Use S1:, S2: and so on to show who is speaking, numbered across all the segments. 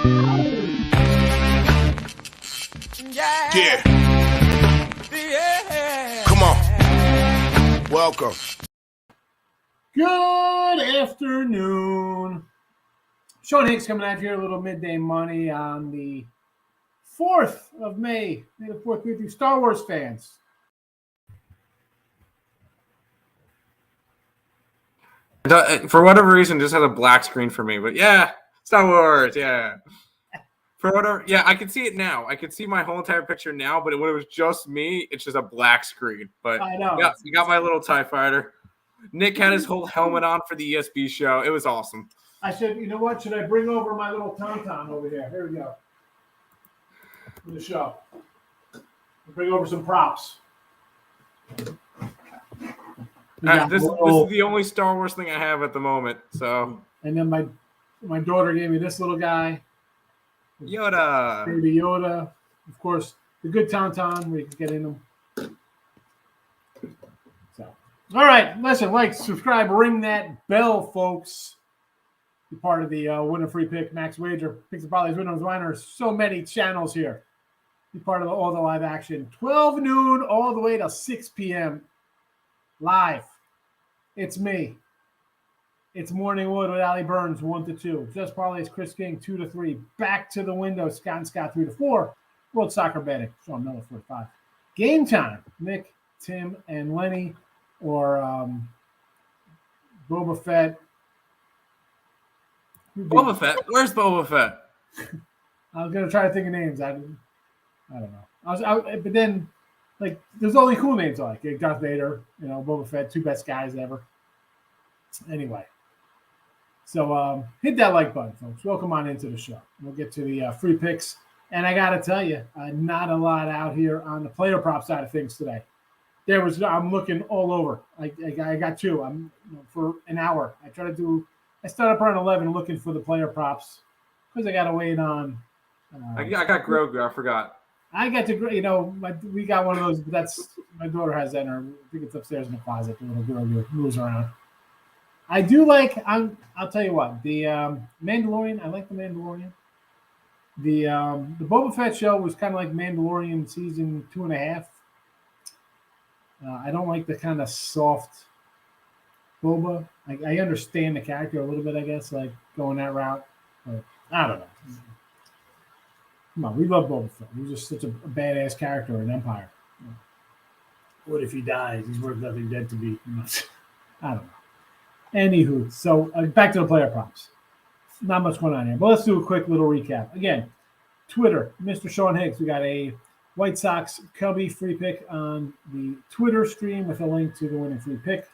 S1: Yeah. Come on. Welcome.
S2: Good afternoon. Sean Higgs coming out here, a little midday money on the 4th of May. May the 4th be with you, Star Wars fans.
S3: For whatever reason, just had a black screen for me. But yeah, Star Wars, yeah. For whatever, yeah, I can see it now. I can see my whole entire picture now, but when it was just me, it's just a black screen. But
S2: I know.
S3: Yeah, you got my little TIE fighter. Nick had his whole helmet on for the ESB show. It was awesome.
S2: I said, you know what? Should I bring over my little tauntaun over here? Here we go. For the show. I'll bring over some props.
S3: This is the only Star Wars thing I have at the moment. So.
S2: And then my daughter gave me this little guy.
S3: Yoda.
S2: Baby Yoda. Of course, the good tauntaun where you can get in them. So, all right. Listen, like, subscribe, ring that bell, folks. Be part of the Win a Free Pick, Max Wager, Picks and Parlays, Winners, Winers. So many channels here. Be part of all the live action. 12 noon all the way to 6 p.m. live. It's me. It's Morning Wood with Ali Burns, 1 to 2. Just Parlays, Chris King, 2 to 3. Back to the window, Scott and Scott, 3 to 4. World Soccer Betting, Sean Miller, 4 to 5. Game time, Nick, Tim, and Lenny, or Boba Fett.
S3: Boba Fett? Where's Boba Fett?
S2: I was going to try to think of names. I don't know. But then, like, there's only cool names I like. Darth Vader, Boba Fett, 2 best guys ever. Anyway. So hit that like button, folks. Welcome on into the show. We'll get to the free picks. And I got to tell you, not a lot out here on the player prop side of things today. I'm looking all over. I got 2. For an hour. I start up around 11 looking for the player props because I got to wait on.
S3: I got Grogu. I forgot.
S2: I got to, we got one of those, but my daughter has that in her. I think it's upstairs in the closet. The little Grogu moves around. I do like. I'll tell you what. The Mandalorian. I like the Mandalorian. The Boba Fett show was kind of like Mandalorian season 2.5. I don't like the kind of soft Boba. I understand the character a little bit. I guess like going that route. But I don't know. Come on, we love Boba Fett. He's just such a badass character in Empire. What if he dies? He's worth nothing dead to be. I don't know. Anywho, so back to the player props. Not much going on here, but let's do a quick little recap. Again, Twitter, Mr. Sean Higgs. We got a White Sox Cubby free pick on the Twitter stream with a link to the winning free pick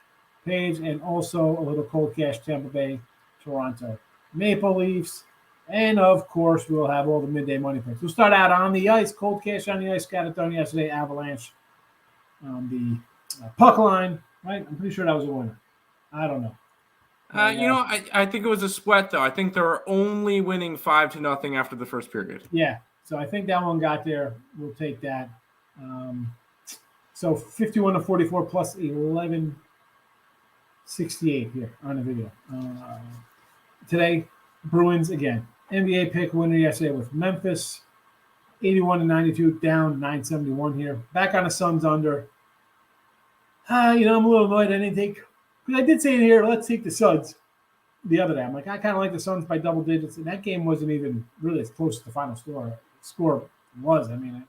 S2: page, and also a little cold cash Tampa Bay, Toronto Maple Leafs. And, of course, we'll have all the midday money picks. We'll start out on the ice, cold cash on the ice. Got it done yesterday, Avalanche on the puck line, right? I'm pretty sure that was a winner. I don't know.
S3: I think it was a sweat, though. I think they were only winning 5-0 after the first period.
S2: Yeah, so I think that one got there. We'll take that. So 51-44 plus 11.68 here on the video. Today, Bruins again. NBA pick winner yesterday with Memphis. 81-92, down 971 here. Back on the Suns under. I'm a little annoyed I didn't take. Because I did say in here, let's take the Suns the other day. I'm like, I kind of like the Suns by double digits. And that game wasn't even really as close as the final score was. I mean,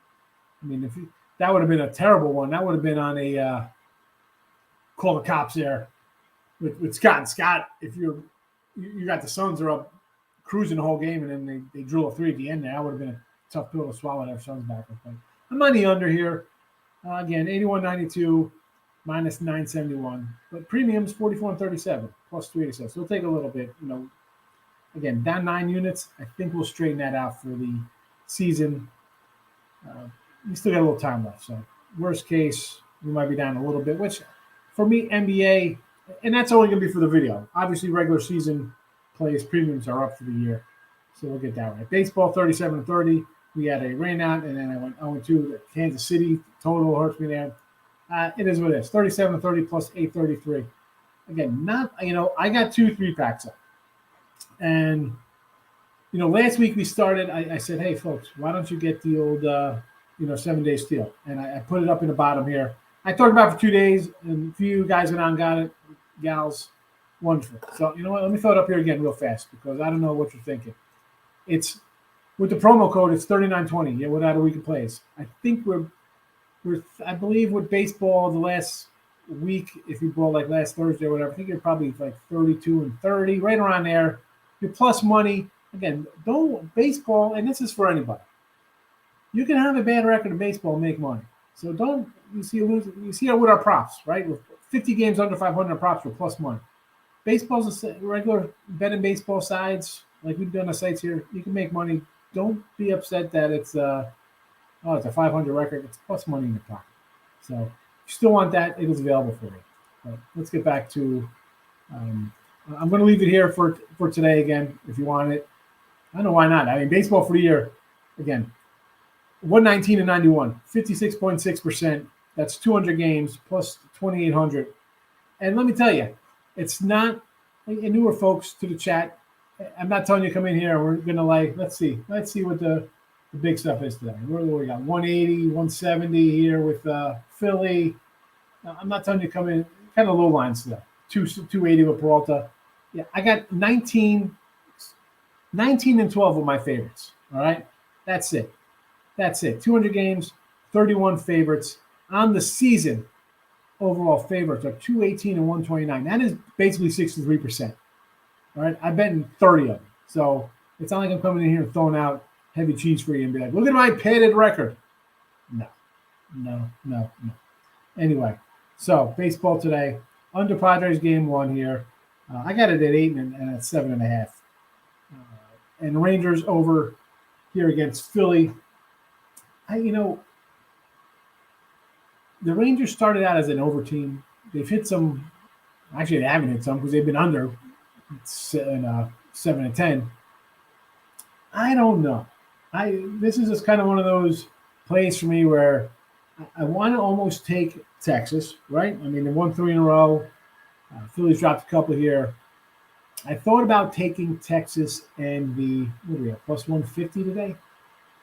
S2: if that would have been a terrible one. That would have been on a call the cops there with Scott. And Scott, if you got the Suns are up cruising the whole game, and then they drill a 3 at the end there, that would have been a tough pill to swallow their Suns back. But I'm on the under here. Again, 81-92. minus 971, but premiums 44.37 plus 387. So we'll take a little bit, again, down 9 units. I think we'll straighten that out for the season. We still got a little time left. So worst case, we might be down a little bit, which for me, NBA, and that's only going to be for the video. Obviously, regular season plays premiums are up for the year. So we'll get that right. Baseball, 37-30. We had a rain out, and then I went 0-2. Kansas City total hurts me there. It is what it is. 37-30 plus 833. Again, I got 2 3-packs up. And Last week we started. I said, hey folks, why don't you get the old 7-day steal? And I put it up in the bottom here. I talked about it for 2 days, and a few guys went out and got it, gals. Wonderful. So you know what? Let me throw it up here again real fast because I don't know what you're thinking. It's with the promo code. It's $39.20. Yeah, without a week of plays. I think I believe with baseball the last week, if you bought like last Thursday or whatever, I think you're probably like 32 and 30, right around there. You're plus money. Again, don't baseball, and this is for anybody. You can have a bad record in baseball and make money. So don't you see it with our props, right? With 50 games under 500 props, we're plus money. Baseball's a regular betting baseball sides, like we've done the sites here. You can make money. Don't be upset that it's a 500 record. It's plus money in your pocket. So if you still want that, it is available for you. But let's get back to. I'm going to leave it here for today again. If you want it, I don't know why not. I mean, baseball for the year, again, 119 and 91, 56.6%. That's 200 games plus 2,800. And let me tell you, it's not. And newer folks to the chat, I'm not telling you to come in here and we're going to let's see what the big stuff is today. Where do we got? 180, 170 here with Philly. I'm not telling you to come in. Kind of low lines today. 280 with Peralta. Yeah, I got 19 and 12 with my favorites. All right, that's it. 200 games, 31 favorites on the season. Overall favorites are 218 and 129. That is basically 63%. All right, I bet in 30 of them. So it's not like I'm coming in here and throwing out heavy cheese for you and be like, look at my padded record. No. Anyway, so baseball today, under Padres game 1 here. I got it at 8 and at 7.5. And the Rangers over here against Philly. The Rangers started out as an over team. They've hit some. Actually, they haven't hit some because they've been under 7 and 10. I don't know. This is just kind of one of those plays for me where I want to almost take Texas, right? I mean, they won 3 in a row. Phillies dropped a couple here. I thought about taking Texas and what are we at, plus 150 today?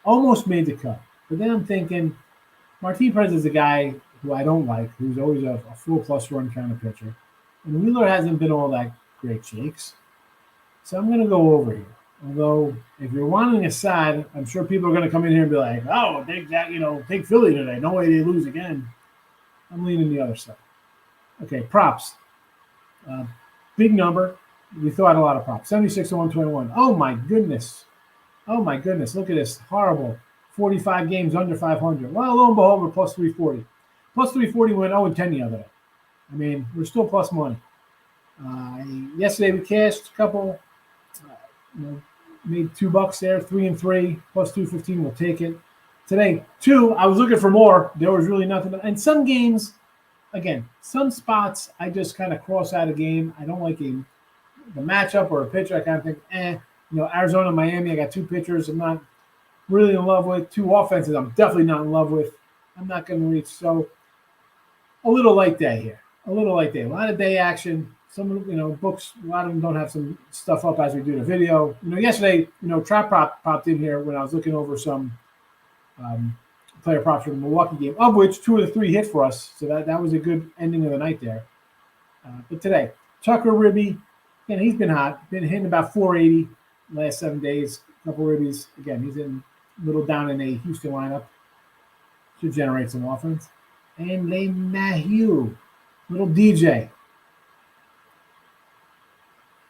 S2: Almost made the cut. But then I'm thinking, Martin Perez is a guy who I don't like, who's always a full plus run kind of pitcher. And Wheeler hasn't been all that great shakes. So I'm going to go over here. Although, if you're wanting a side, I'm sure people are going to come in here and be like, oh, take Philly today. No way they lose again. I'm leaning the other side. Okay, props. Big number. We throw out a lot of props. 76 to 121. Oh, my goodness. Look at this. Horrible. 45 games under 500. Well, lo and behold, we're plus 340. Plus 340 went 0 and 10 the other day. I mean, we're still plus money. Yesterday we cashed a couple. Made $2 there, 3 and 3, plus 215. We'll take it. Today, 2. I was looking for more. There was really nothing. And some games, again, some spots I just kind of cross out a game. I don't like the matchup or a pitcher. I kind of think, Arizona, Miami. I got 2 pitchers I'm not really in love with. 2 offenses I'm definitely not in love with. I'm not going to reach. So a little light day here. A lot of day action. Some books, a lot of them don't have some stuff up as we do the video. Yesterday, Trap Prop popped in here when I was looking over some player props for the Milwaukee game, of which 2 of the 3 hit for us. So that was a good ending of the night there. But today, Tucker Ribby, again, he's been hot. Been hitting about 480 last 7 days. A couple ribbies. Again, he's in a little down in a Houston lineup. Should generate some offense. And LeMahieu, little DJ.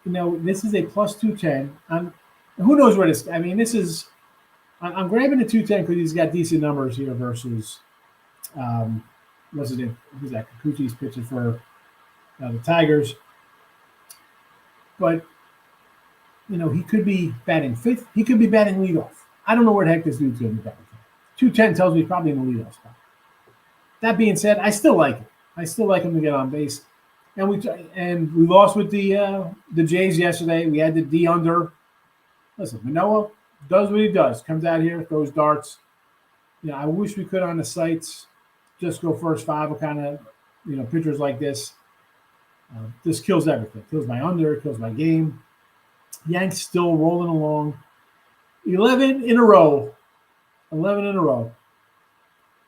S2: This is a plus 210. Who knows where this? I mean, this is. I'm grabbing the 210 because he's got decent numbers here versus. What's it? Who's that? Kikuchi's pitching for the Tigers. But he could be batting 5th. He could be batting leadoff. I don't know where the heck this dude's going to be batting. 210 tells me he's probably in the leadoff spot. That being said, I still like it. I still like him to get on base. And we lost with the Jays yesterday. We had the D under. Listen, Manoah does what he does. Comes out here, throws darts. I wish we could on the sites just go first 5 of kind of pitchers like this. This kills everything. Kills my under. Kills my game. Yanks still rolling along. 11 in a row. 11 in a row.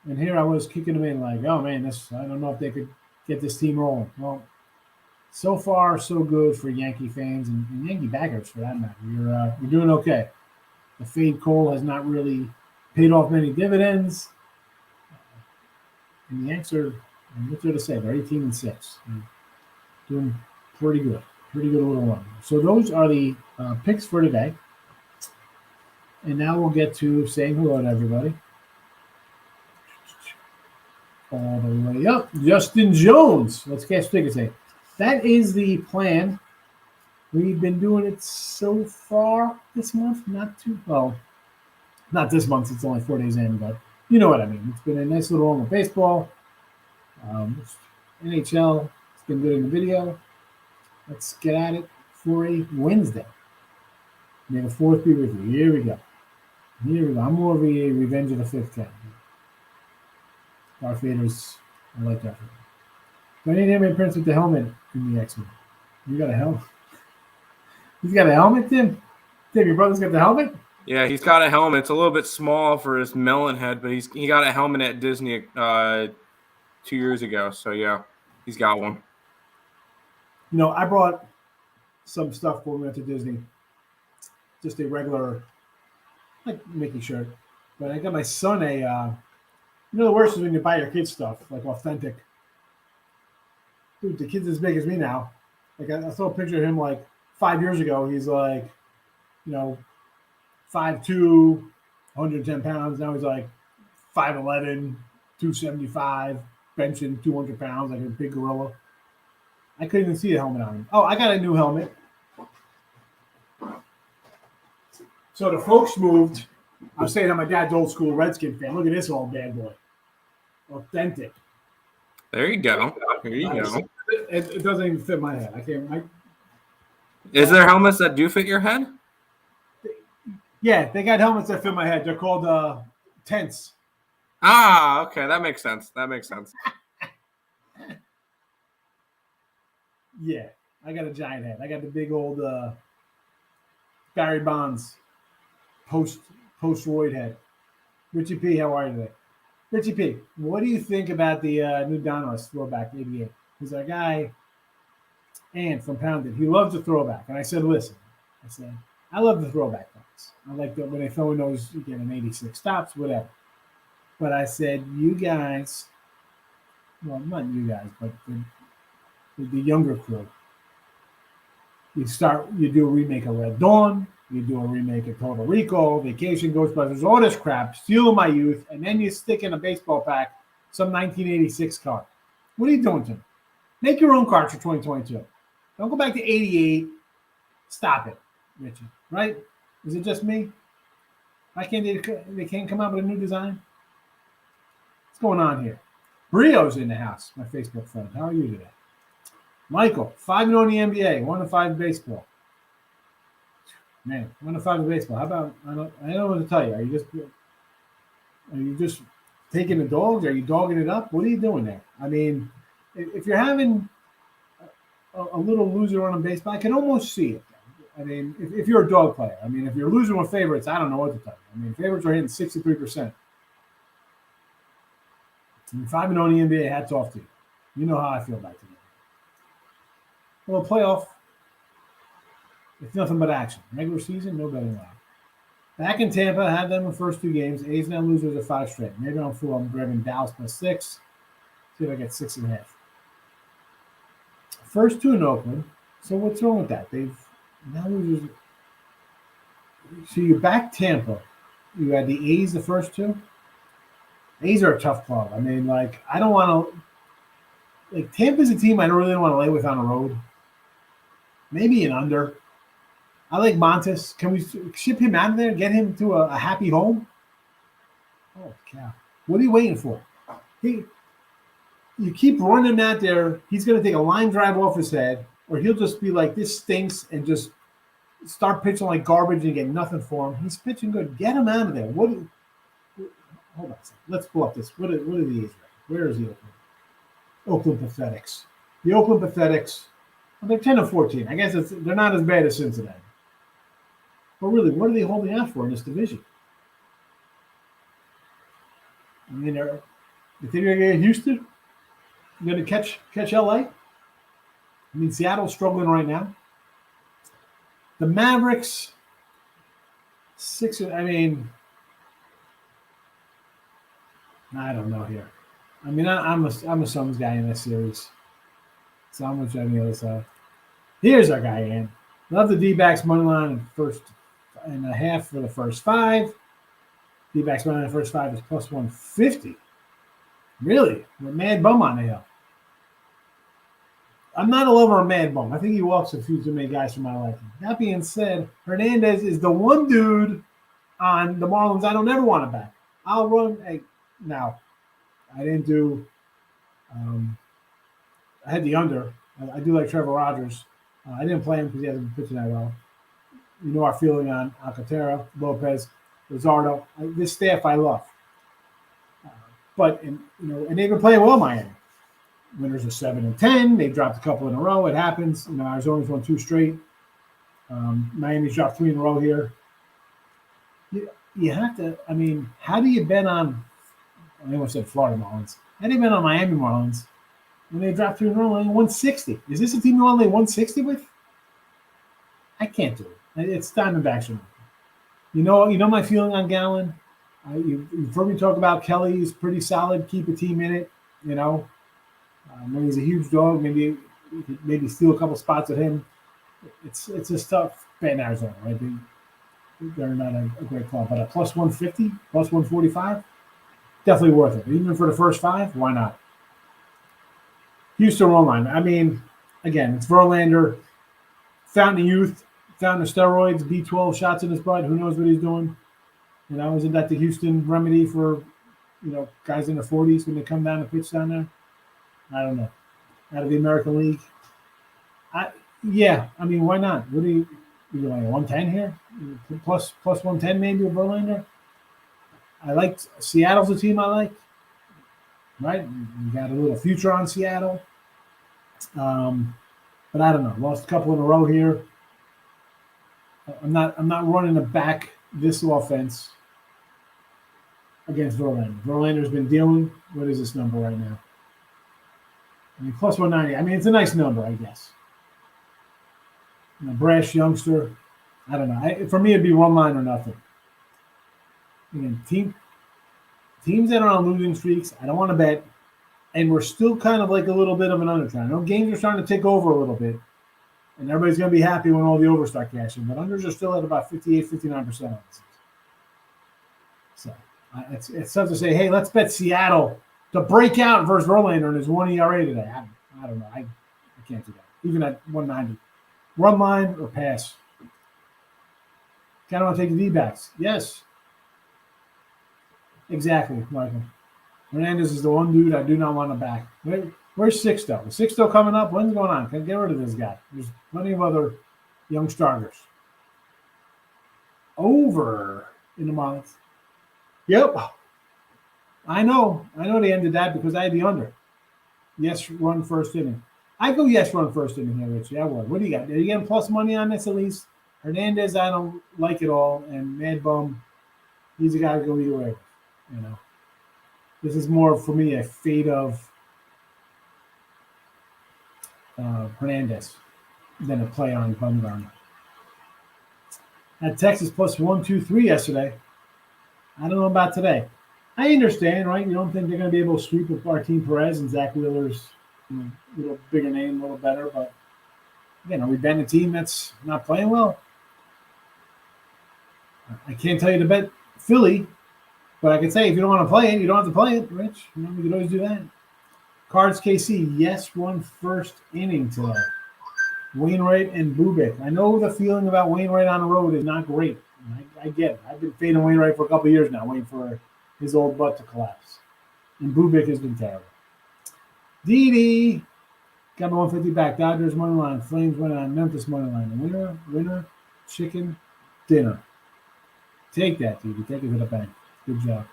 S2: And here I was kicking them in like, oh man, I don't know if they could get this team rolling. Well, so far so good for Yankee fans and Yankee backers for that matter. You're doing okay. The fade Cole has not really paid off many dividends. And the Yanks are, what's there to say? They're 18-6. They're doing pretty good. Pretty good little run. So those are the picks for today. And now we'll get to saying hello to everybody. All the way up. Justin Jones. Let's catch tickets today. That is the plan. We've been doing it so far this month. Not this month. It's only 4 days in, but you know what I mean. It's been a nice little run with baseball. NHL. It's been good in the video. Let's get at it for a Wednesday. May the 4th be with you. Here we go. I'm more of a Revenge of the Fifth kind. Darth Vader's, I like Darth Vader. Do I need anybody Prince with the helmet in the X-Men? You got a helmet? He's got a helmet, Tim? Tim, your brother's got the helmet?
S3: Yeah, he's got a helmet. It's a little bit small for his melon head, but he got a helmet at Disney 2 years ago. So, yeah, he's got one.
S2: You know, I brought some stuff when we went to Disney. Just a regular, like, Mickey shirt. But I got my son you know, the worst is when you buy your kids stuff, like authentic. Dude, the kid's as big as me now. Like, I saw a picture of him, like, 5 years ago. He's, like, 5'2", 110 pounds. Now he's, like, 5'11", 275, benching 200 pounds, like a big gorilla. I couldn't even see the helmet on him. Oh, I got a new helmet. So the folks moved. I was saying I'm my dad's old school Redskin fan. Look at this old bad boy. Authentic.
S3: There you go.
S2: It doesn't even fit my head. I can't.
S3: Is there helmets that do fit your head?
S2: Yeah, they got helmets that fit my head. They're called tents.
S3: Ah, okay. That makes sense.
S2: Yeah, I got a giant head. I got the big old Barry Bonds post-roid head. Richie P, how are you today? Richie P, what do you think about the new Donruss throwback 88? He's our guy, and from Pounded. He loves the throwback. And I said, listen, I love the throwback cards. I like that when they throw in those, you get an 86 stops, whatever. But I said, you guys, well, not you guys, but the younger crew, you do a remake of Red Dawn, you do a remake of Total Recall, Vacation, Ghostbusters, all this crap, stealing my youth, and then you stick in a baseball pack some 1986 card. What are you doing to me? Make your own cards for 2022. Don't go back to 88. Stop it, Richie. Right? Is it just me? Why can't they can't come out with a new design? What's going on here? Brio's in the house, my Facebook friend. How are you today? Michael, 5-0 in the NBA, 1-5 in baseball. Man, 1-5 in baseball. How about I don't know what to tell you. Are you just taking the dogs? Are you dogging it up? What are you doing there? I mean, if you're having a little loser on baseball, I can almost see it. I mean, if you're a dog player, I mean, if you're losing with favorites, I don't know what to tell you. I mean, favorites are hitting 63%. And 5-0 in the NBA, hats off to you. You know how I feel about it. Well, playoff, it's nothing but action. Regular season, no betting line. Back in Tampa, had them in the first 2 games. A's now losers of 5 straight. Maybe I'm fool. I'm grabbing Dallas +6. See if I get 6.5. First 2 in Oakland. So what's wrong with that? They've now losers. So you back Tampa. You had the A's the first 2. A's are a tough club. I mean, like, I don't want to. Like, Tampa's a team I don't really want to lay with on the road. Maybe an under. I like Montes. Can we ship him out of there and get him to a happy home? Oh, cow. What are you waiting for? You keep running him out there, he's going to take a line drive off his head, or he'll just be like, this stinks, and just start pitching like garbage and get nothing for him. He's pitching good. Get him out of there. Hold on a second. Let's pull up this. What are the A's? Where is the Oakland Pathetics? The Oakland Pathetics, well, they're 10-14. I guess they're not as bad as Cincinnati. But really, what are they holding out for in this division? I mean, you think they're going to get Houston? You're going to catch LA? I mean, Seattle's struggling right now. The Mavericks, I mean, I don't know here. I mean, I'm a Suns guy in this series. So I'm going to try on the other side. Here's our guy, Ian. Love the D-backs money line in first and a half for the first 5. D-backs money line in the first 5 is plus 150. Really? With Mad Bum on the hill. I'm not a lover of Mad Bum. I think he walks a few too many guys for my liking. That being said, Hernandez is the one dude on the Marlins I don't ever want to back. I'll run. Now, I didn't do. I had the under. I do like Trevor Rogers. I didn't play him because he hasn't been pitching that well. You know our feeling on Alcantara, Lopez, Luzardo. This staff I love. But and they've been playing well, Miami. Winners are 7-10. They dropped a couple in a row. It happens. Arizona's won 2 straight. Miami's dropped 3 in a row here. You have to. I mean, how do you bet on? I almost said Florida Marlins. How do you bet on Miami Marlins when they dropped 3 in a row, only 160? Is this a team you only 160 with? I can't do it. It's Diamondbacks. You know my feeling on Gallen. You've heard me talk about Kelly. He's pretty solid. Keep a team in it. When he's a huge dog, maybe steal a couple spots at him. It's just tough betting Arizona, right? They're not a great club, but a plus 150, plus 145, definitely worth it. Even for the first 5, why not? Houston run line. I mean, again, it's Verlander, fountain of youth, fountain of steroids, B12 shots in his blood. Who knows what he's doing? Isn't that the Houston remedy for, guys in their 40s when they come down and pitch down there? I don't know. Out of the American League. I mean, why not? What are you like 110 here? Plus 110 maybe with Verlander? I like Seattle's a team I like. Right? You got a little future on Seattle. But I don't know. Lost a couple in a row here. I'm not running to back this offense against Verlander. Verlander's been dealing. What is this number right now? I mean, plus 190. I mean, it's a nice number, I guess. Brash youngster. I don't know. For me, it'd be run line or nothing. Again, teams that are on losing streaks, I don't want to bet. And we're still kind of like a little bit of an undertrend. I know games are starting to take over a little bit. And everybody's going to be happy when all the overs start cashing. But unders are still at about 58, 59% on this. So it's tough to say, hey, let's bet Seattle to break out versus Verlander in his 1 ERA today. I don't know. I can't do that. Even at 190. Run line or pass? Kind of want to take the D-backs. Yes. Exactly, Michael. Hernandez is the one dude I do not want to back. Where's Sixto? Is Sixto coming up? When's going on? Can I get rid of this guy? There's plenty of other young starters. Over in the Marlins. Yep. I know they ended that because I had the under. Yes, run first inning. I go yes, run first inning here, Richie. I would. What do you got? Are you getting plus money on this at least? Hernandez, I don't like it all. And Mad Bum, he's a guy to go either way. This is more, for me, a fade of Hernandez than a play on Bumgarner. At Texas plus 123 yesterday. I don't know about today. I understand, right? You don't think they're going to be able to sweep with Martin Perez and Zach Wheeler's a little bigger name, a little better. But, again, are we betting a team that's not playing well? I can't tell you to bet Philly, but I can say if you don't want to play it, you don't have to play it, Rich. We can always do that. Cards KC, yes, won first inning today. Wainwright and Bubic. I know the feeling about Wainwright on the road is not great. I get it. I've been fading Wainwright for a couple of years now, waiting for his old butt to collapse. And Bubic has been terrible. Didi got my 150 back. Dodgers money line. Flames money line. Memphis money line. Winner, chicken, dinner. Take that, Didi. Take it to the bank. Good job.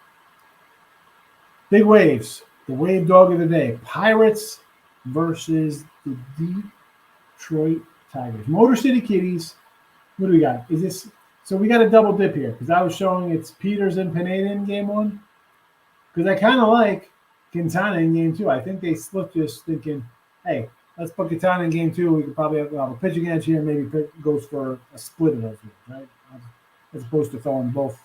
S2: Big waves. The wave dog of the day. Pirates versus the Detroit Tigers. Motor City Kitties. What do we got? Is this So we got a double dip here because I was showing it's Peters and Pineda in game 1. Because I kind of like Quintana in game 2. I think they slipped just thinking, hey, let's put Quintana in game 2. We could probably have a pitch against here and maybe goes for a split of those games, right? As opposed to throwing both.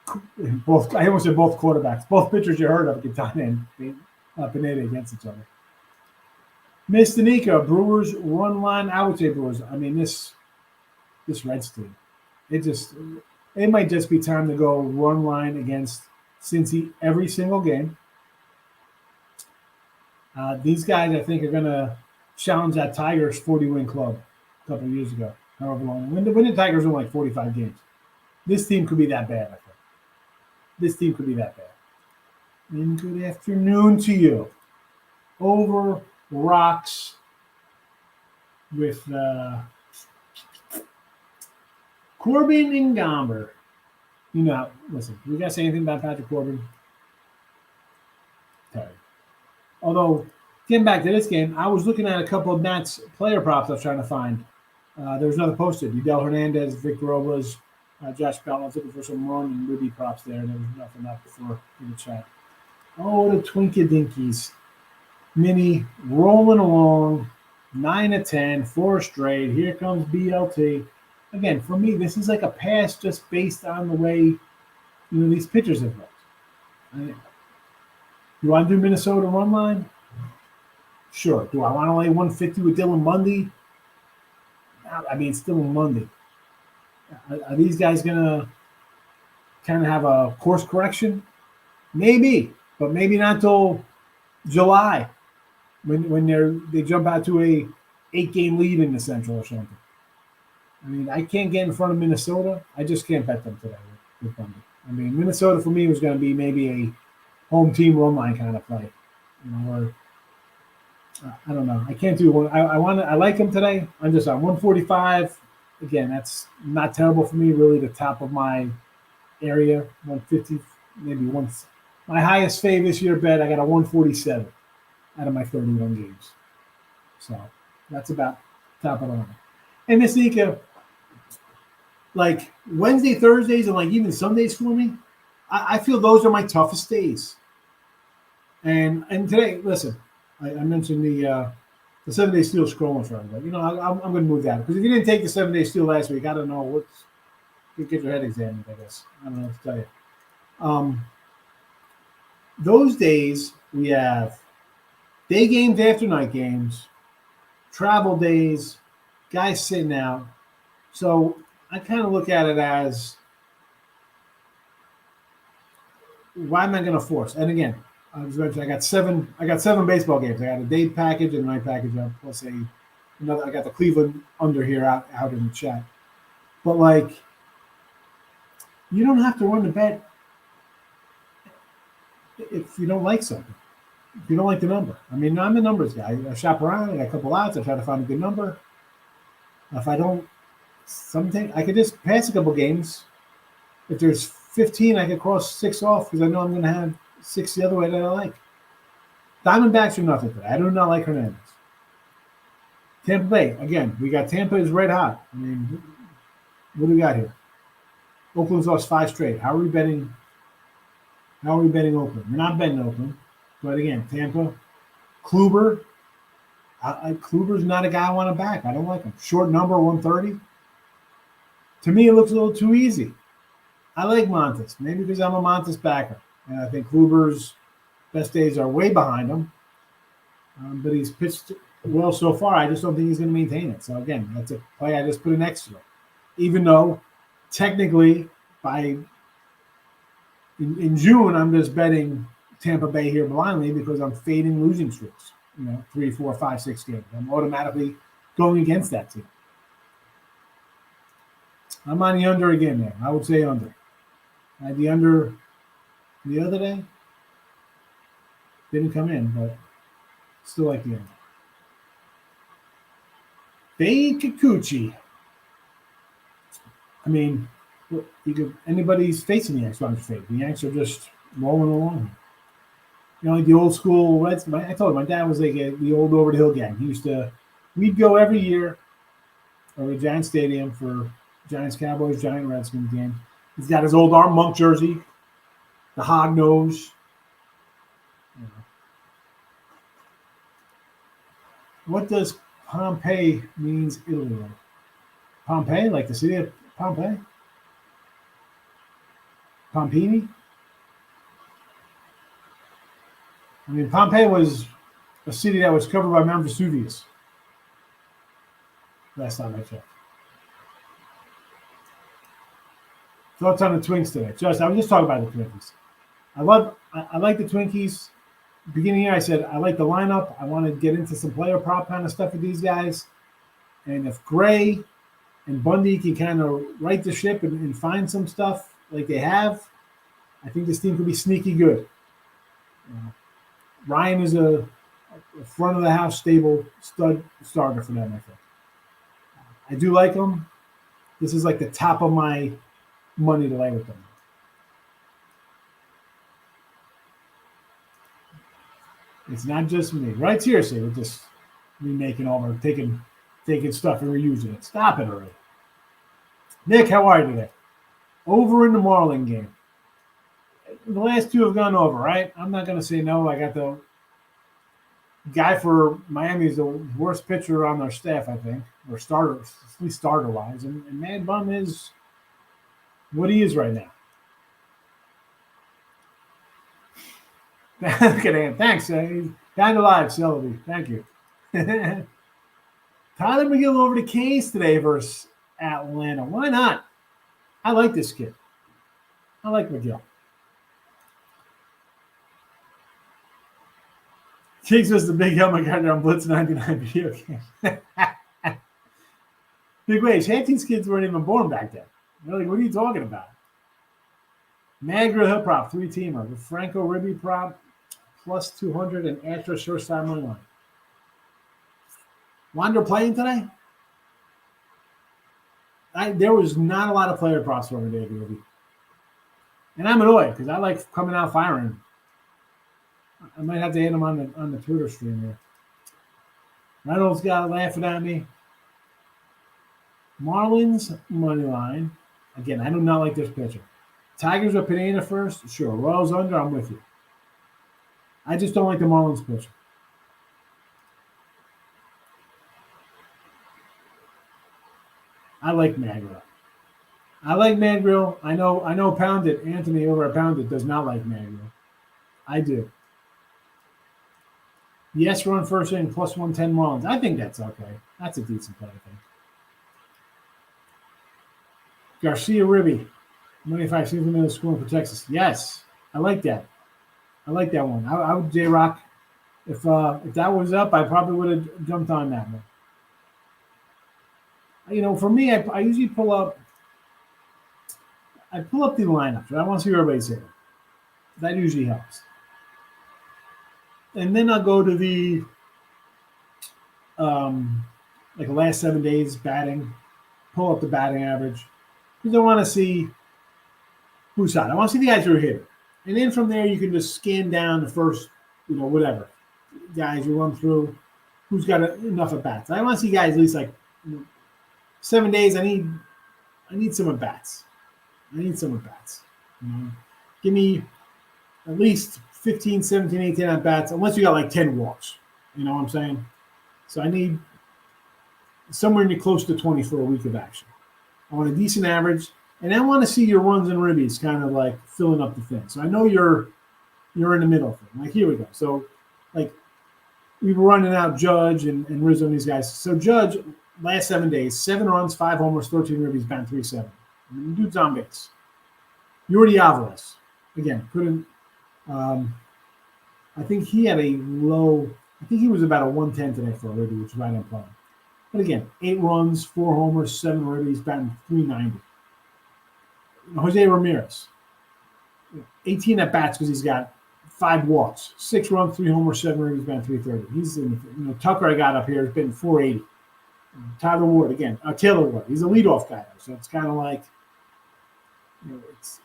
S2: I almost said both quarterbacks, both pitchers you heard of, Quintana and Pineda against each other. Mr. Nico, Brewers run line. I would say Brewers. I mean, this Reds team, it might just be time to go run line against Cincy every single game. These guys, I think, are going to challenge that Tigers 40-win club a couple of years ago, however long. When the Tigers won like 45 games. This team could be that bad, I think. This team could be that bad. And good afternoon to you. Over rocks with Corbin and Gomber. You know, listen, you guys say anything about Patrick Corbin? Terry. Although, getting back to this game, I was looking at a couple of Nats player props I was trying to find. There was another posted. Yudel Hernandez, Victor Robles, Josh Bell. I was looking for some run and Ruby props there. There was nothing up before in the chat. Oh, the Twinkadinkies. Mini rolling along. 9-10, 4 straight. Here comes BLT. Again, for me, this is like a pass just based on the way these pitchers have looked. Do I do Minnesota run line? Sure. Do I want to lay 150 with Dylan Bundy? I mean, it's Dylan Bundy. Are these guys going to kind of have a course correction? Maybe, but maybe not till July when they jump out to a 8-game lead in the Central or something. I mean, I can't get in front of Minnesota. I just can't bet them today with Bundy. I mean, Minnesota for me was going to be maybe a home team run line kind of play, or I don't know. I can't do one. I like them today. I'm just on 145. Again, that's not terrible for me. Really, the top of my area, 150, maybe once. My highest fave this year bet, I got a 147 out of my 31 games. So that's about top of the line. And Miss Nika, like Wednesday, Thursdays, and like even Sundays for me, I feel those are my toughest days. And today, listen, I mentioned the 7-day steal scrolling for everybody. I'm going to move that because if you didn't take the 7-day steal last week, I don't know get your head examined. I guess I don't know what to tell you. Those days we have day games after night games, travel days, guys sitting out. So I kind of look at it as, why am I going to force? And again, I got seven baseball games. I got a day package and a night package up, plus another. I got the Cleveland under here out in the chat. But like, you don't have to run the bet if you don't like something. If you don't like the number. I mean, I'm a numbers guy. I shop around. I got a couple odds. I try to find a good number. If I don't, I could just pass a couple games. If there's 15, I could cross 6 off because I know I'm going to have 6 the other way that I like. Diamondbacks are nothing today. I do not like Hernandez. Tampa Bay, again, we got Tampa is red hot. I mean, what do we got here? Oakland's lost 5 straight. How are we betting Oakland? We're not betting Oakland. But again, Tampa, Kluber. Kluber's not a guy I want to back. I don't like him. Short number, 130. To me, it looks a little too easy. I like Montes, maybe because I'm a Montes backer. And I think Kluber's best days are way behind him. But he's pitched well so far. I just don't think he's going to maintain it. So, again, that's a play I just put an X to it. Even though, technically, in June, I'm just betting Tampa Bay here blindly because I'm fading losing streaks. 3, 4, 5, 6 games. I'm automatically going against that team. I'm on the under again there. I would say under. I had the under the other day. Didn't come in, but still like the under. Fade Kikuchi. I mean, look, anybody's facing the Yanks, I'm fade. The Yanks are just rolling along. Like the old school Reds. I told you, my dad was like the old over the hill gang. We'd go every year over to Giant Stadium for Giants Cowboys, Giant Redskins game. He's got his old Art Monk jersey, the hog nose. You know. What does Pompeii means Italy? Like? Pompeii, like the city of Pompeii? Pompini? I mean, Pompeii was a city that was covered by Mount Vesuvius. Last time I checked. Thoughts on the Twinks today? I was just talking about the Twinkies. I like the Twinkies. Beginning here, I said I like the lineup. I want to get into some player prop kind of stuff with these guys. And if Gray and Bundy can kind of right the ship and find some stuff like they have, I think this team could be sneaky good. Ryan is a front of the house stable stud starter for them, I think. I do like them. This is like the top of my money to lay with them. It's not just me. Right, seriously, we're just remaking all our taking stuff and reusing it. Stop it already. Nick, how are you today? Over in the Marlin game. The last two have gone over, right? I'm not going to say no. I got the guy for Miami is the worst pitcher on their staff, I think, or starter, at least starter-wise. And Mad Bum is what he is right now. Look at him. Thanks. He's kind of live, Celebi. Thank you. Tyler McGill over to K's today versus Atlanta. Why not? I like this kid. I like McGill. Higgs was the big helmet guy on Blitz 99 video game. Big ways. Half these kids weren't even born back then. They're like, what are you talking about? Magra Hill prop, 3-teamer. With Franco Ribby prop, plus 200 and Astro short-side money line. Wander playing today? There was not a lot of player props over there, Ribby. And I'm annoyed because I like coming out firing. I might have to hit him on the Twitter stream here. Reynolds got laughing at me. Marlins money line. Again, I do not like this pitcher. Tigers or Pineda first? Sure. Royals under, I'm with you. I just don't like the Marlins pitcher. I like Magrill. I know Pounded, Anthony over at Pounded does not like Magrill. I do. Yes, run first inning, plus 110 Marlins. I think that's okay. That's a decent play, I think. Garcia Ribby, 95 season middle scoring for Texas. Yes, I like that. I like that one. I would J-Rock. If that was up, I probably would have jumped on that one. You know, for me, I usually pull up the lineups. Right? I want to see what everybody's saying. That usually helps. And then I'll go to the like the last 7 days batting, pull up the batting average. Because I want to see who's hot. I want to see the guys who are hitting. And then from there, you can just scan down the first, whatever. Guys you run through who's got enough at bats. I want to see guys at least like 7 days. I need some at bats. Give me at least 15, 17, 18 at bats, unless you got like 10 walks. You know what I'm saying? So I need somewhere near close to 20 for a week of action. I want a decent average, and I want to see your runs and ribbies kind of like filling up the thing. So I know you're in the middle of it. Like, here we go. So, like, we were running out Judge and Rizzo and these guys. So Judge, last 7 days, 7 runs, 5 homers, 13 ribbies, batting 3.7. Dude's on base. Yuri Alvarez, again, couldn't. I think he had a low. I think he was about a 110 today for a ribby, which is right on plan. But again, 8 runs, 4 homers, 7 ribbies, batting 390. Jose Ramirez, 18 at bats because he's got 5 walks, 6 runs, 3 homers, 7 ribbies, batting 330. He's in. Tucker I got up here has been 480. Tyler Ward again, Taylor Ward. He's a leadoff guy, so it's kind of like.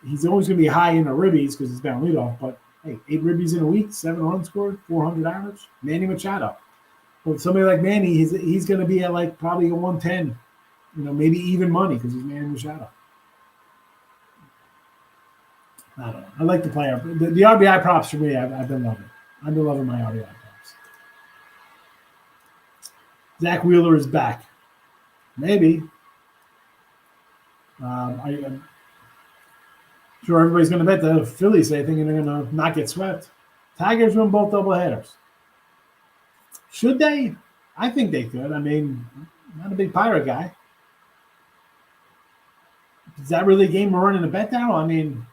S2: He's always going to be high in the ribbies because he's been leadoff, but hey, 8 ribbies in a week, 7 runs scored, 400 average. Manny Machado. But somebody like Manny, he's going to be at like probably a 110 maybe even money because he's man in the shadow. I don't know. I like the player. The RBI props for me, I've been loving. I've been loving my RBI props. Zach Wheeler is back. Maybe. I'm sure everybody's going to bet the Phillies, thinking they're going to not get swept. Tigers win both doubleheaders. Should they? I think they could. I mean, not a big Pirate guy. Is that really a game we're running to bet now? I mean,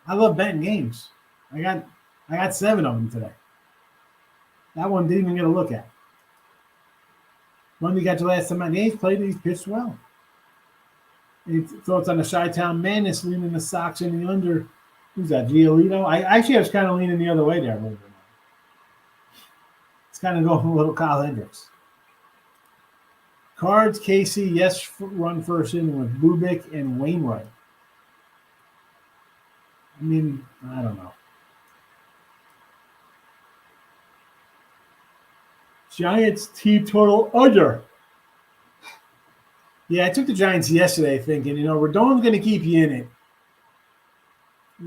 S2: I love betting games. I got 7 of them today. That one didn't even get a look at. When you got your last time the A's played, he's pitched well. Any thoughts on the Chi-Town Madness leaning the Sox in the under? Who's that, Giolito? I actually was kind of leaning the other way there. It's kind of going a little Kyle Hendricks. Cards, Casey, yes, run first in with Bubik and Wainwright. I mean, I don't know. Giants team total under. Yeah, I took the Giants yesterday thinking, Rodon's going to keep you in it.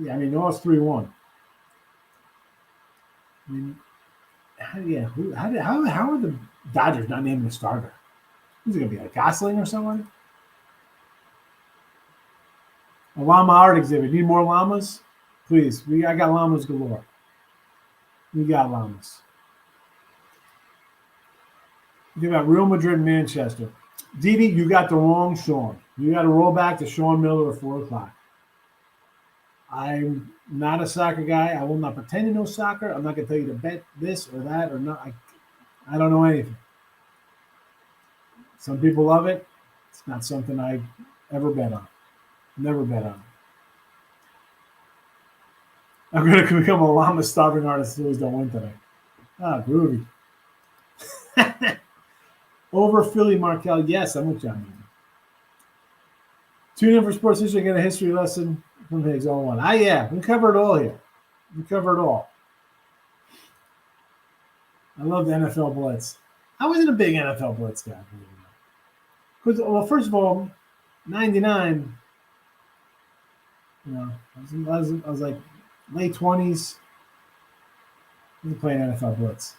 S2: Yeah, I mean, no, it's 3-1. I mean, how are the Dodgers not naming a starter? Who's it going to be, like Gosling or someone? A llama art exhibit. Need more llamas? Please. I got llamas galore. We got llamas. You got Real Madrid, Manchester. Didi, you got the wrong Sean. You got to roll back to Sean Miller at 4 o'clock. I'm not a soccer guy. I will not pretend to know soccer. I'm not going to tell you to bet this or that or not. I don't know anything. Some people love it. It's not something I ever bet on. Never bet on. I'm going to become a llama starving artist who don't win today. Ah, groovy. Over Philly, Markel. Yes, I'm with John. Tune in for Sports History. Get a history lesson from Higgs 01. Yeah, we covered it all here. We covered it all. I love the NFL Blitz. I wasn't a big NFL Blitz guy. Because, well, first of all, 99, I was like late 20s. I was playing NFL Blitz.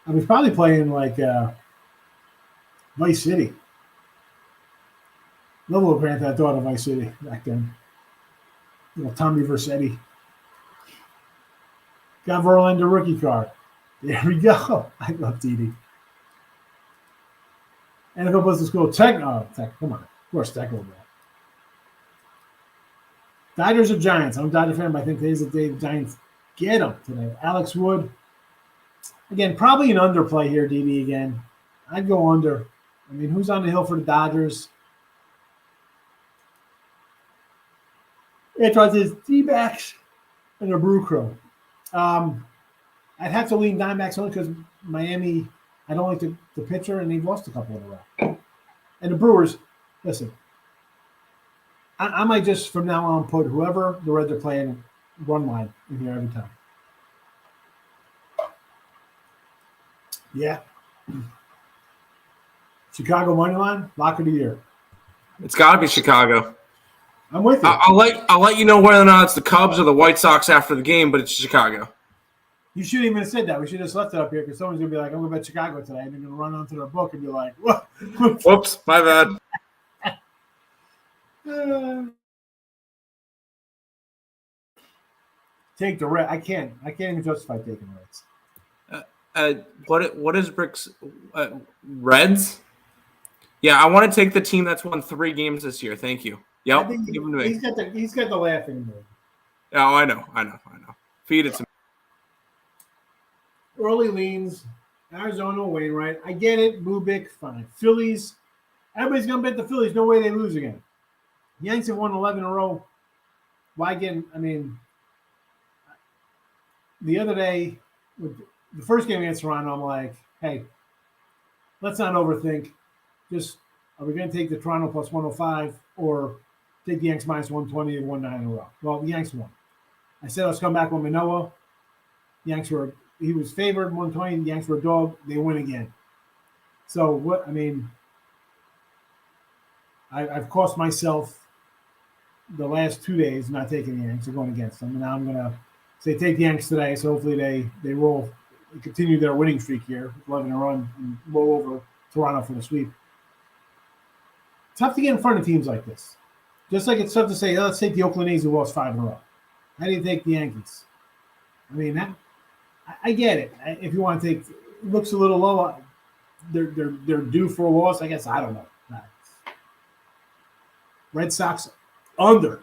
S2: I was probably playing like Vice City. No little Grand Theft Auto Vice City back then. Tommy Vercetti. Got Verlander rookie card. There we go. I love TD. NFL Blitz is cool. Tech. Come on. Of course, Tech will go. Dodgers or Giants? I'm a Dodger fan, but I think today's the day the Giants get them today. Alex Wood. Again, probably an underplay here, DD again. I'd go under. I mean, who's on the hill for the Dodgers? It was his D-backs and a Brew Crew. I'd have to lean Diamondbacks only because Miami, I don't like the pitcher, and they've lost a couple in a row. And the Brewers, listen, I might just from now on put whoever the Reds are playing run line in here every time. Yeah. Chicago money line, lock of the year.
S3: It's got to be Chicago.
S2: I'm with you.
S3: I'll let you know whether or not it's the Cubs or the White Sox after the game, but it's Chicago.
S2: You shouldn't even have said that. We should have just left it up here because someone's gonna be like, "I'm gonna bet Chicago today," and they're gonna run onto their book and be like, "What?
S3: Whoops, my bad."
S2: Take the red. I can't even justify taking Reds.
S3: What is Rick's Reds? Yeah, I want to take the team that's won 3 games this year. Thank you. Yep, give him to me.
S2: He's got the laughing mood.
S3: Oh, I know. Feed it to me.
S2: Early leans, Arizona, Wainwright. I get it. Bubik, fine. Phillies. Everybody's gonna bet the Phillies. No way they lose again. Yanks have won 11 in a row. Why again? I mean, the other day, with the first game against Toronto, I'm like, hey, let's not overthink. Just, are we going to take the Toronto plus 105 or take the Yanks minus 120 and 1-9 in a row? Well, the Yanks won. I said let's come back with Manoah. He was favored 120. The Yanks were a dog. They win again. So what? I mean, I've cost myself the last 2 days not taking the Yanks or going against them, and now I'm going to say take the Yanks today. So hopefully they roll, continue their winning streak here, 11 a run, and roll over Toronto for the sweep. Tough to get in front of teams like this. Just like it's tough to say, let's take the Oakland A's who lost 5 in a row. How do you take the Yankees? I mean, I get it. If you want to take, it looks a little low. They're due for a loss. I guess I don't know. Red Sox under.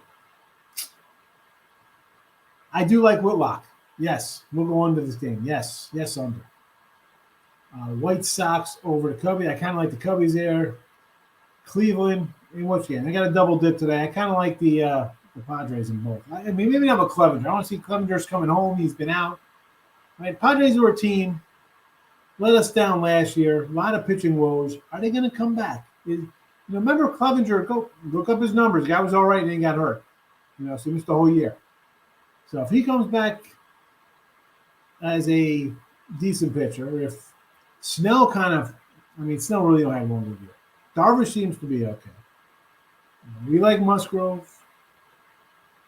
S2: I do like Whitlock. Yes, we'll go under this game. Yes, under. White Sox over the Cubbies. I kind of like the Cubbies there. Cleveland. And what's again? I got a double dip today. I kind of like the Padres in both. I mean, maybe not with Clevenger. I want to see Clevenger's coming home. He's been out. Right, Padres were a team. Let us down last year. A lot of pitching woes. Are they going to come back? Remember Clevenger? Go look up his numbers. The guy was all right and he got hurt. So he missed the whole year. So if he comes back as a decent pitcher, if Snell Snell really don't have one review. Darvish seems to be okay. We like Musgrove,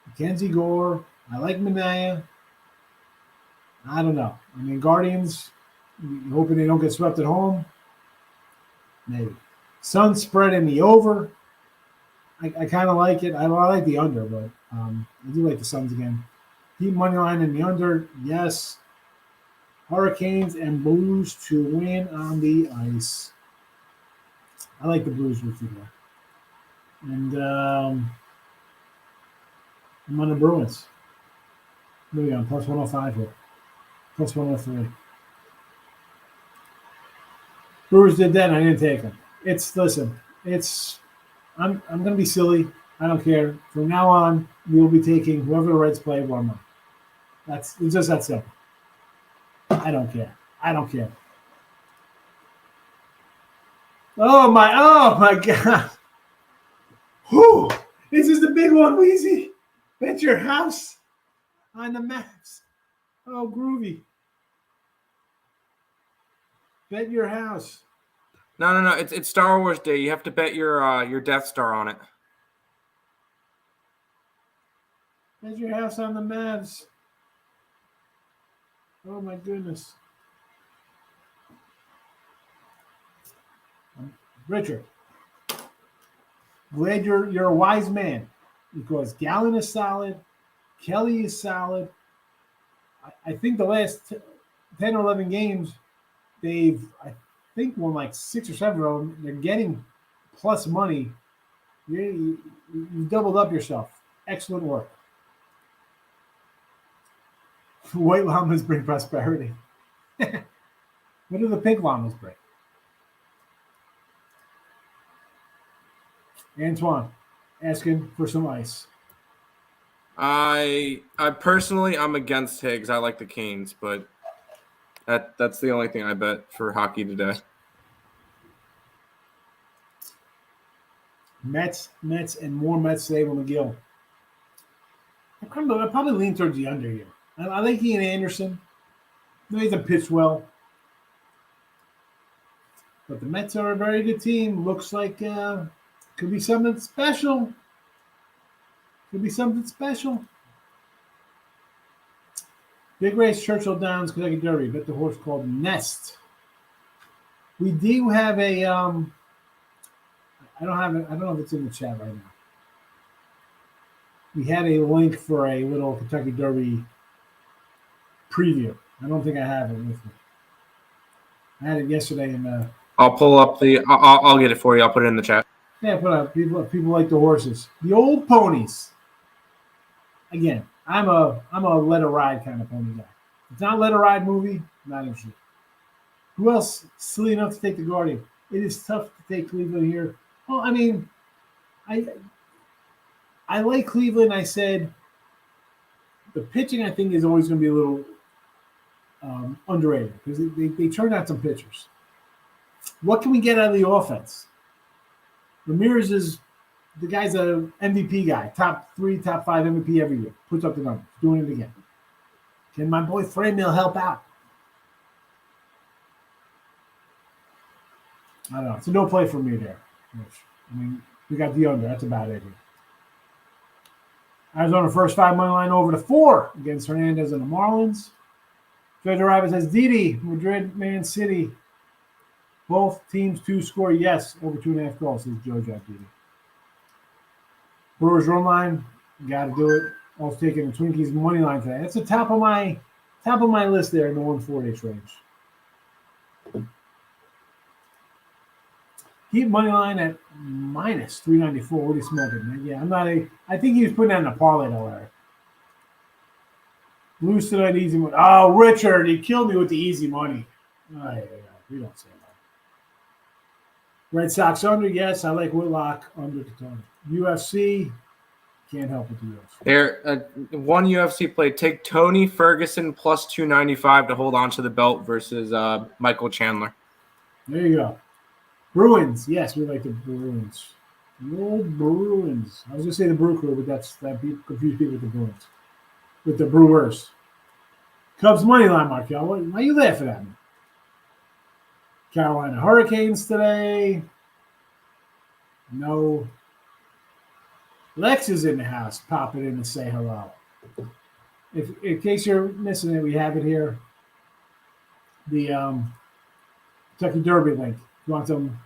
S2: Mackenzie Gore. I like Manaea. I don't know. I mean, Guardians, hoping they don't get swept at home. Maybe. Suns spread in the over. I kind of like it. I like the under, but I do like the Suns again. Heat money line in the under, yes. Hurricanes and Blues to win on the ice. I like the Blues with you there. And I'm on the Bruins. There we go, plus 105 here. Plus 103. Brewers did that and I didn't take them. I'm going to be silly. I don't care. From now on, we will be taking whoever the Reds play 1 month. It's just that simple. I don't care. Oh my God. Whew. This is the big one, Weezy. Bet your house on the maps. Oh, groovy. Bet your house.
S3: No. It's Star Wars Day. You have to bet your Death Star on it.
S2: Bet your house on the Mavs. Oh my goodness. Richard, glad you're a wise man because Gallen is solid, Kelly is solid. I think the last 10 or 11 games, they've won like 6 or 7 of them. They're getting plus money. You doubled up yourself. Excellent work. White llamas bring prosperity. What do the pink llamas bring? Antoine, asking for some ice.
S3: I personally, I'm against Higgs. I like the Canes, but that's the only thing I bet for hockey today.
S2: Mets, and more Mets today with McGill. I probably lean towards the under here. I like Ian Anderson. He hasn't pitched well. But the Mets are a very good team. Looks like could be something special. Big race, Churchill Downs, Kentucky Derby. Bet the horse called Nest. We do have a I don't know if it's in the chat right now. We had a link for a little Kentucky Derby preview. I don't think I have it with me. I had it yesterday in
S3: I'll pull up I'll get it for you. I'll put it in the chat.
S2: Yeah, put up. People like the horses. The old ponies. Again, I'm a let it ride kind of pony guy. If it's not a let it ride movie, not interested. Who else silly enough to take the Guardian? It is tough to take Cleveland here. Well, I mean, I like Cleveland. I said the pitching I think is always going to be a little underrated because they turned out some pitchers. What can we get out of the offense? Ramirez is the guy's a MVP guy, top 3, top 5 MVP every year. Puts up the numbers, doing it again. Can my boy Framill help out? I don't know. It's a no play for me there, Rich. I mean, We got the under. That's about it here. Arizona first 5 money line over to 4 against Hernandez and the Marlins. Treasure Rabbit says Didi, Madrid, Man City. Both teams to score, yes, over 2.5 goals, says Jojo Didi. Brewers run line, got to do it. Also taking the Twinkies money line today. That's the top of my list there in the 140 range. Keep money line at minus 394. What are you smoking, man? Yeah, I think he was putting that in a parlay though, Eric. Blues tonight, easy money. Oh, Richard, he killed me with the easy money. Oh, yeah, we don't say that. Red Sox under, yes. I like Whitlock under the ton. UFC, can't help with the UFC.
S3: There, one UFC play. Take Tony Ferguson plus 295 to hold on to the belt versus Michael Chandler.
S2: There you go. Bruins, yes, we like the Bruins. No Bruins. I was going to say the Brew Crew, but that confused people with the Bruins. With the Brewers. Cubs money line, Markel. Why are you laughing at me? Carolina Hurricanes today. No. Lex is in the house, popping in to say hello. In case you're missing it, we have it here. The Kentucky Derby link. You want some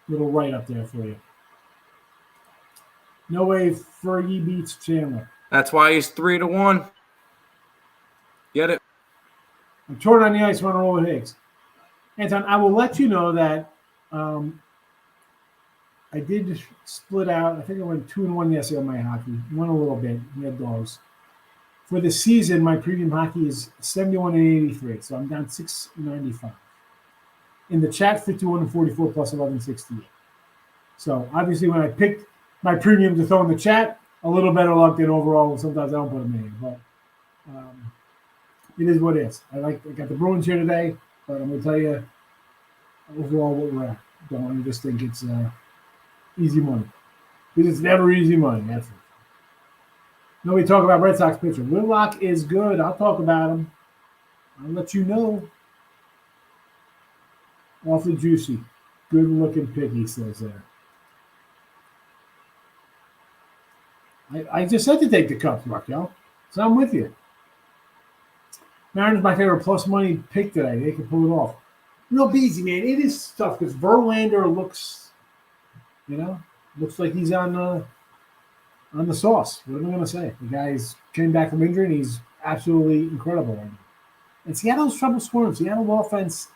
S2: little write-up there for you. No way Fergie beats Chandler.
S3: That's why he's 3-1. Get it?
S2: I'm torn on the ice, want to roll with Higgs. Anton, I will let you know that I did split out. I think I went 2-1 yesterday on my hockey. Won a little bit. We had dogs. For the season, my premium hockey is 71-83, so I'm down 695. In the chat, 51-44 plus 1168. So obviously, when I picked my premium to throw in the chat, a little better luck than overall. Sometimes I don't put them in, but it is what it is. I got the Bruins here today, but I'm going to tell you overall what we're at. Don't just think it's easy money. Because it's never easy money. That's it. Nobody talk about Red Sox pitcher. Whitlock is good. I'll talk about him. I'll let you know. Awfully juicy. Good looking pick, he says there. I just said to take the Cubs, Markel. So I'm with you. Mariners my favorite plus money pick today. They can pull it off. Real busy, man. It is tough because Verlander looks like he's on the sauce. What am I going to say? The guy's came back from injury and he's absolutely incredible right now. And Seattle's trouble scoring. Seattle offense,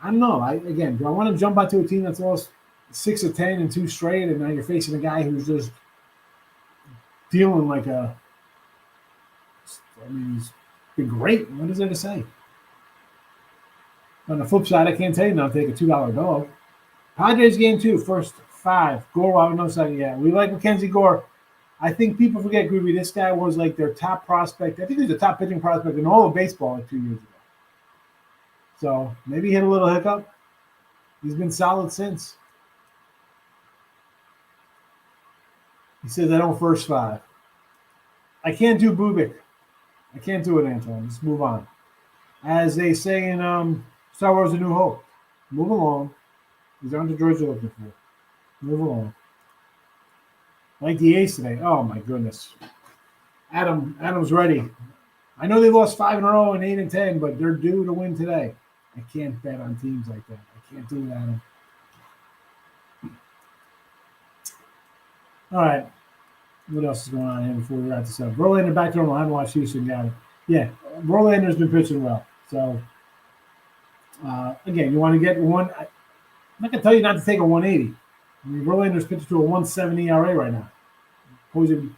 S2: I don't know. Do I want to jump out to a team that's lost 6 of 10 and 2 straight, and now you're facing a guy who's just dealing like he's been great. What is there to say? On the flip side, I can't tell you now, take a $2 dog. Padres game 2, first 5. Gore, I no second yet. We like Mackenzie Gore. I think people forget, Groovy, this guy was like their top prospect. I think he was the top pitching prospect in all of baseball like 2 years ago. So maybe he hit a little hiccup. He's been solid since. He says, I don't first 5. I can't do Bubik. I can't do it, Antoine. Let's move on. As they say in Star Wars A New Hope, move along. These aren't the droids you're looking for. Move along. Like the Ace today. Oh, my goodness. Adam's ready. I know they lost 5 in a row and 8 and 10, but they're due to win today. I can't bet on teams like that. I can't do it, Adam. All right. What else is going on here before we wrap this up? Verlander back to normal. I haven't watched Houston, got it. Yeah, Verlander's been pitching well. So, again, you want to get one. I'm not going to tell you not to take a 180. I mean, Verlander's pitching to a 170 ERA right now. Opposing,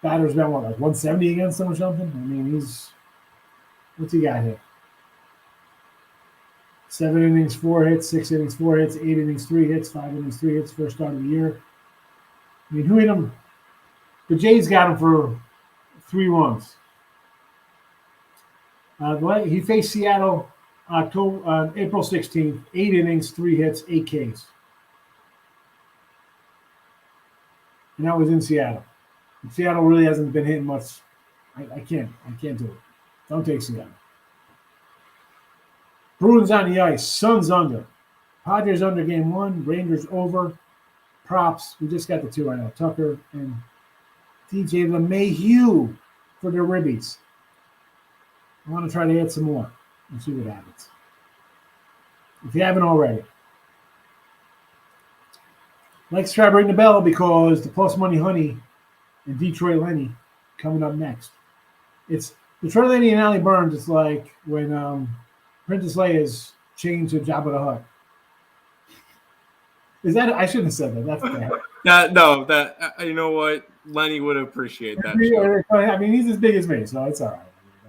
S2: batter's been, 170 against him or something? I mean, what's he got here? 7 innings, 4 hits, 6 innings, 4 hits, 8 innings, 3 hits, 5 innings, 3 hits, first start of the year. I mean, who hit him? The Jays got him for 3 runs. He faced Seattle April 16th, 8 innings, 3 hits, 8 Ks. And that was in Seattle. And Seattle really hasn't been hitting much. I can't do it. Don't take Seattle. Bruins on the ice. Suns under. Padres under game 1. Rangers over. Props. We just got the 2 right now. Tucker and DJ LeMahieu for their ribbies. I want to try to add some more and see what happens. If you haven't already. Let's try to ring the bell because the plus money honey and Detroit Lenny coming up next. It's Detroit Lenny and Allie Burns. It's like when Princess Leia's changed to Jabba the Hutt. Is that? I shouldn't have said that. That's bad.
S3: You know what? Lenny would appreciate that.
S2: I mean, he's as big as me, so it's all right.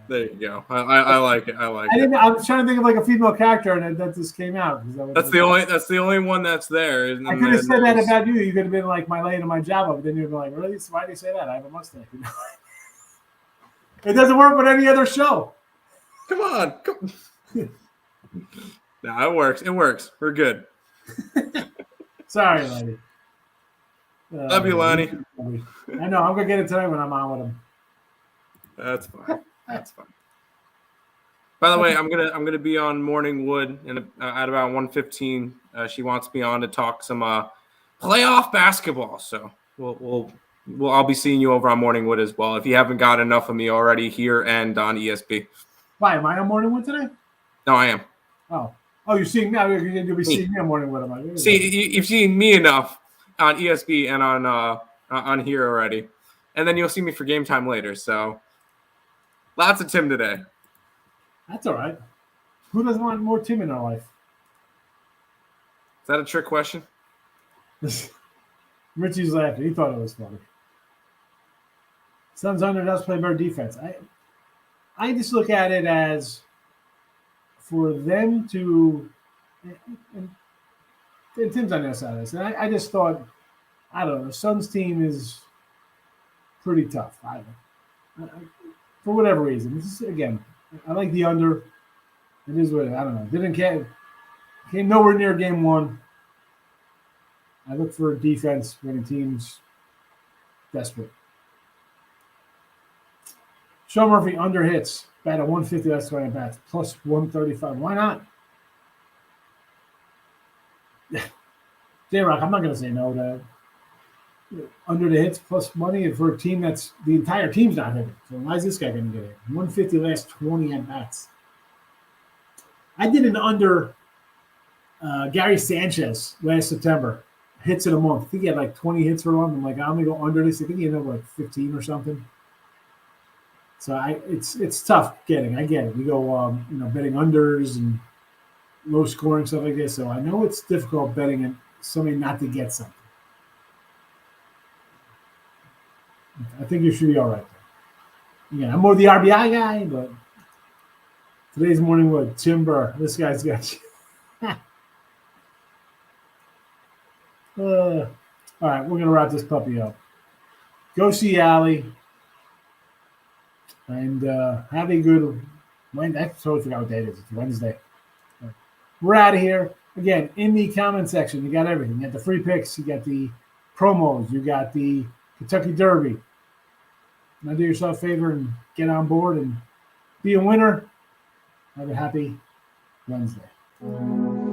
S3: There you go. I like it. I
S2: was trying to think of like a female character, and that just came out.
S3: That's the only one that's there.
S2: I could have said that about you. You could have been like my lady and my Jabba, but then you'd be like, really? Why do you say that? I have a mustache. It doesn't work with any other show.
S3: Come on. No, it works. It works. We're good.
S2: Sorry, Lenny.
S3: Love you, Lenny.
S2: I know. I'm gonna get it tonight when I'm on with him.
S3: That's fine. That's fine. By the way, I'm gonna be on Morning Wood at about 1:15. She wants me on to talk some playoff basketball. So I'll be seeing you over on Morning Wood as well. If you haven't got enough of me already here and on ESP.
S2: Why am I on Morning Wood today?
S3: No, I am.
S2: Oh, you're seeing me. You'll be seeing me on Morning Wood. I'm like,
S3: you've seen me enough on ESP and on here already, and then you'll see me for game time later. So. Lots of Tim today.
S2: That's all right. Who doesn't want more Tim in our life?
S3: Is that a trick question?
S2: Richie's laughing. He thought it was funny. Suns under does play better defense. I just look at it as for them to and Tim's on the other side of this. And I just thought, I don't know, Suns team is pretty tough. For whatever reason. This is, again, I like the under. It is what I don't know. Came nowhere near game 1. I look for defense when the team's desperate. Sean Murphy under hits. Bat at 150 last 20 bats. Plus 135. Why not? J-Rock, I'm not going to say no to that. Under the hits plus money for a team that's the entire team's not hitting. So why is this guy going to get it? 150 last 20 at bats. I did an under Gary Sanchez last September. Hits in a month. I think he had like 20 hits for a month. I'm like, I'm going to go under this. I think he ended up like 15 or something. So it's tough getting. I get it. We go betting unders and low scoring stuff like this. So I know it's difficult betting and somebody not to get something. I think you should be all right. Yeah, I'm more the RBI guy, but today's Morning Wood, Tim Burr. This guy's got you. All right, we're going to wrap this puppy up. Go see Allie. And have a good Wednesday. I totally forgot what day it is. It's Wednesday. We're out of here. Again, in the comment section, you got everything. You got the free picks. You got the promos. You got the Kentucky Derby. Now do yourself a favor and get on board and be a winner. Have a happy Wednesday.